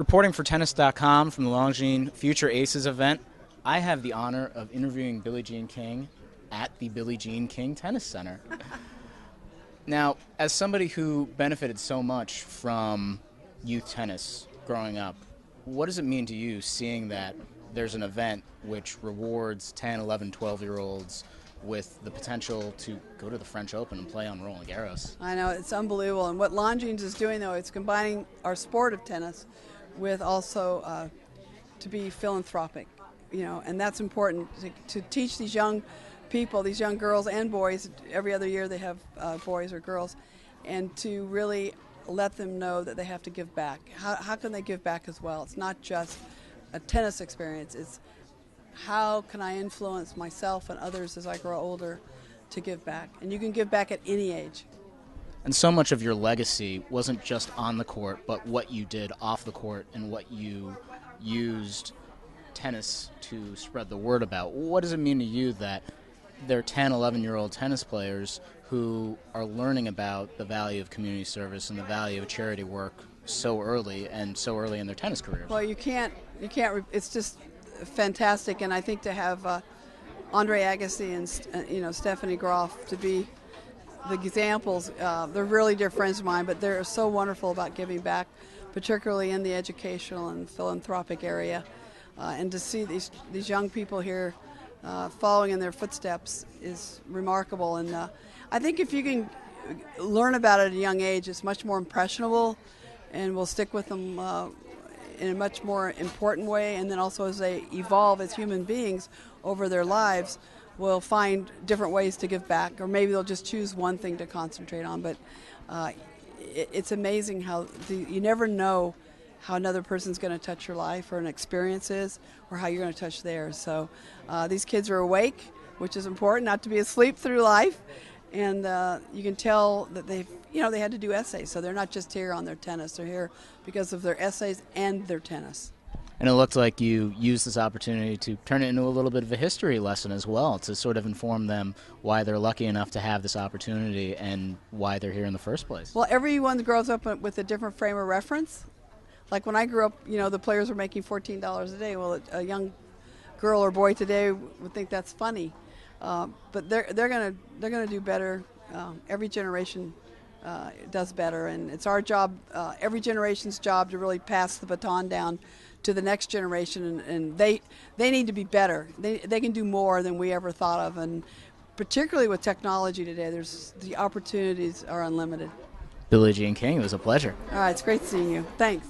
Reporting for Tennis.com from the Longines Future Aces event, I have the honor of interviewing Billie Jean King at the Billie Jean King Tennis Center. Now, as somebody who benefited so much from youth tennis growing up, what does it mean to you seeing that there's an event which rewards 10, 11, 12-year-olds with the potential to go to the French Open and play on Roland Garros? I know, it's unbelievable. And what Longines is doing, though, it's combining our sport of tennis with also to be philanthropic, and that's important to teach these young people, these young girls and boys. Every other year they have boys or girls, and to really let them know that they have to give back. How can they give back as well? It's not just a tennis experience. It's how can I influence myself and others as I grow older to give back? And you can give back at any age. And so much of your legacy wasn't just on the court, but what you did off the court and what you used tennis to spread the word about. What does it mean to you that there are 10, 11-year-old tennis players who are learning about the value of community service and the value of charity work so early in their tennis careers? Well, you can't. It's just fantastic, and I think to have Andre Agassi and Stephanie Groff to be the examples. They're really dear friends of mine, but they're so wonderful about giving back, particularly in the educational and philanthropic area. And to see these young people here following in their footsteps is remarkable. And I think if you can learn about it at a young age, it's much more impressionable and will stick with them in a much more important way. And then also as they evolve as human beings over their lives, will find different ways to give back, or maybe they'll just choose one thing to concentrate on. But it's amazing how you never know how another person's going to touch your life or an experience is, or how you're going to touch theirs. So these kids are awake, which is important, not to be asleep through life. And you can tell that they had to do essays, so they're not just here on their tennis. They're here because of their essays and their tennis. And it looked like you used this opportunity to turn it into a little bit of a history lesson as well, to sort of inform them why they're lucky enough to have this opportunity and why they're here in the first place. Well, everyone grows up with a different frame of reference. Like when I grew up, the players were making $14 a day. Well, a young girl or boy today would think that's funny, but they're gonna do better. Every generation does better, and it's our job, every generation's job, to really pass the baton down to the next generation, and they need to be better. They can do more than we ever thought of, and particularly with technology today, the opportunities are unlimited. Billie Jean King, it was a pleasure. All right, it's great seeing you. Thanks.